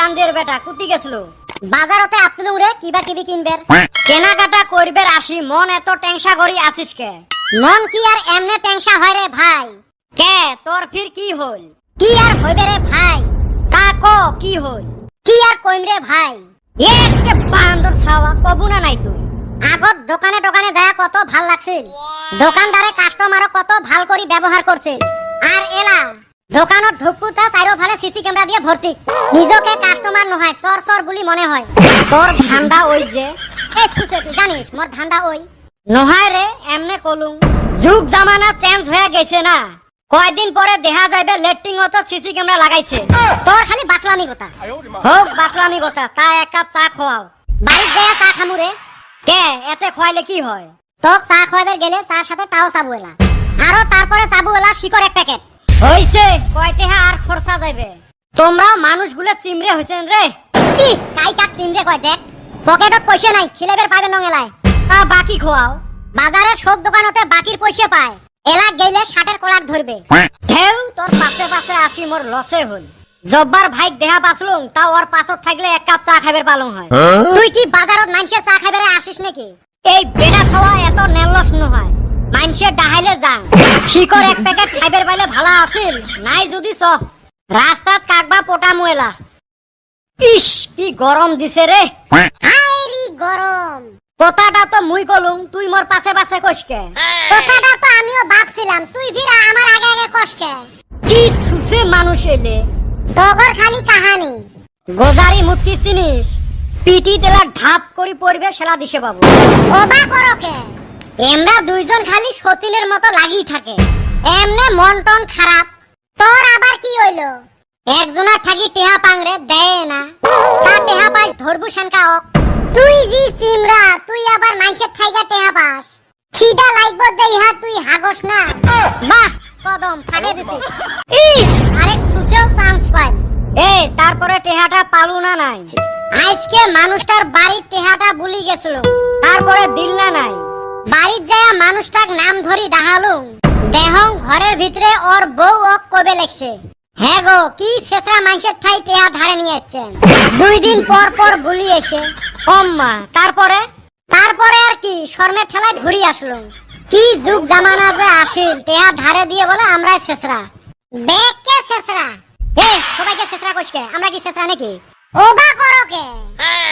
চান্দের বেটা কুতি গেছিল বাজারতে আসলুম রে কিবা কিবি কিনবের কেনাকাটা করবের আসি মন এত টেনশা করি আসিস কে মন কি আর এমনে টেনশা হয় রে ভাই কে তোর ফির কি হল কি আর হইবে রে ভাই কাকো কি হল কি আর কইম রে ভাই একে বান্দর ছাওয়া কবু না নাই তুই আগত দোকানে দোকানে যায় কত ভাল লাগছিল দোকানদারে কাস্টমারক কত ভাল করি ব্যবহার করছে আর এলা দোকানত ঢুকুতা চারোফালে সিসি ক্যামেরা দিয়ে ভর্তি নিজকে কাস্টমার নহয় সর সর বলি মনে হয় তোর ধান্দা ওই যে এ সুসে তুই জানিস মোর ধান্দা ওই নহয় রে এমনে কলুম যুগ জামানা চেঞ্জ হয়ে গেছে না কয়দিন পরে দেখা যাবে লেট্রিং তো সিসি ক্যামেরা লাগাইছে তোর খালি বাসলামি কথা হোক বাসলামি কথা তা এক কাপ চা খাওয়াও বাড়িতে যায় চা খামুরে কে এতে খোয়াইলে কি হয় তোক চা খাওয়াবে গেলে চার সাথে তাও চাবু এলা আরো তারপরে চাবু এলা শিকর এক প্যাকেট হইছে কয়তে আর খরচা যাবে তোমরা মানুষগুলো চিমড়ে হইছেন রে কাই কাক চিমড়ে কয় দেখ পকেটত পয়সা নাই খিলেবের পাবে নং এলায় বাকি খোয়াও বাজারে সব দোকানতে বাকির পয়সা পায় এলা গেলে শার্টের কলার ধরবে ঢেউ তোর পাশে পাশে আসি মোর লসে হল জব্বার ভাই দেহা বাসলুম তা ওর পাছত থাকলে এক কাপ চা খাইবার পালং হয় তুই কি বাজারত মানুষের চা খাইবারে আসিস নাকি এই বেড়া খাওয়া এত নেলস নহয় মানুষের ডাহাইলে যাং শিকর এক প্যাকেট খাইবার পাইলে ভালো আছিল নাই যদি চ রাস্তাত কাকবা পোটা মুয়েলা ইস কি গরম দিছে রে হাইরি গরম কথাটা তো মুই কলুম তুই মোর পাশে পাশে কইসকে কথাটা তো আমিও ভাবছিলাম তুই ভিরা আমার আগে আগে কইসকে কি সুসে মানুষ এলে তগর খালি কাহানি গোজারি মুক্তি চিনিস পিটি তেলা ঢাপ করি পড়বে সেলা দিছে বাবু ওবা করকে এমরা দুইজন খালি সতীনের মতো লাগি থাকে এমনে মন টন খারাপ তোর আবার কি হইলো একজনের থাকি টেহা পাংরে দেয় না তা টেহা পাইস ধরবু সেনকাও তুই জি সিমরা তুই আবার মাইসের থাইগা টেহা পাস খিদা লাগবো দেইহা তুই হাগস না বাহ কদম ফাটে দিছিস ই আরেক সুসেও চান্স পাই এ তারপরে টেহাটা পালু না নাই আজকে মানুষটার বাড়ির টেহাটা ভুলি গেছিল তারপরে দিল না নাই বাড়ির যায় মানুষটাক নাম ধরি ডাহালুম দেহং ঘরের ভিতরে ওর বউ ওক কবে লেখছে হ্যাঁ গো কি শেষরা মানুষের ঠাই টেহা ধারে নিয়ে যাচ্ছেন 2 দিন পর পর ভুলি এসে অম্মা তারপরে আর কি শর্মের ঠেলায় ঘুরি আসলো কি যুগ জামানা যে আসিল টেহা ধারে দিয়ে বলে আমরা শেষরা দেখ কে শেষরা এ সবাইকে শেষরা কইসকে আমরা কি শেষরা নাকি ওবা করকে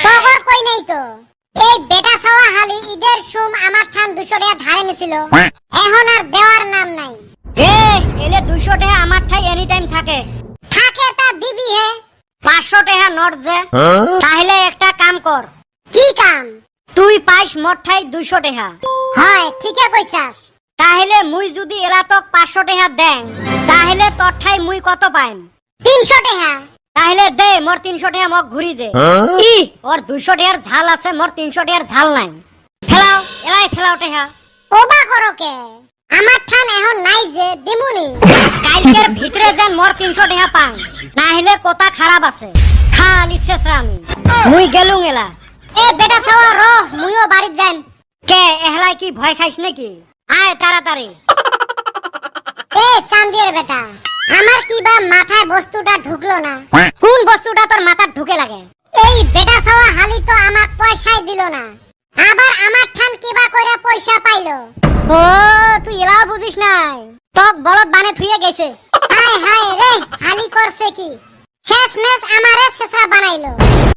তগর কই নাই তো এই বেটা ছাওয়া হালি ঈদের সুম আমার থান 200 টাকা ধারে নিছিল এখন আর দেওয়ার নাম নাই এ এলে 200 টাকা আমার ঠাই এনি টাইম থাকে তা দিবি হে 500 টাকা নোট যে তাহলে একটা কাম কর কি কাম তুই পাইস মোট ঠাই 200 টাকা হয় ঠিকই কইছাস তাহলে মুই যদি এলা তক 500 টাকা দেন তাহলে তোর ঠাই মুই কত পাইম 300 টাকা তাহলে দে মোর 300 টাকা মক ঘুরি দে ই ওর 200 টাকার ঝাল আছে মোর 300 টাকার ঝাল নাই ফেলাও এলাই ফেলাও টাকা ওবা করকে আমার ঠান এখন নাই যে দিমুনি কালকের ভিতরে যেন মোর 300 টাকা পান না হলে কথা খারাপ আছে খালি শেষরামি মুই গেলুম এলা এ বেটা ছাওয়া র মুইও বাড়িত যাইম কে এহলাই কি ভয় খাইস নাকি আয় তাড়াতাড়ি এ চান্দির বেটা আমার কিবা মাথায় বস্তুটা ঢুকলো না কোন বস্তুটা তোর মাথায় ঢুকে লাগে এই বেটা ছাওয়া হালি তো আমাক পয়সাই দিল না আবার আমার ঠান কিবা কইরা পয়সা পাইলো ও তুই এলাও বুঝিস নাই তক বলদ বানে থুইয়ে গেছে হায় হায় রে হালি করছে কি শেষ মেশ আমারে শেষরা বানাইলো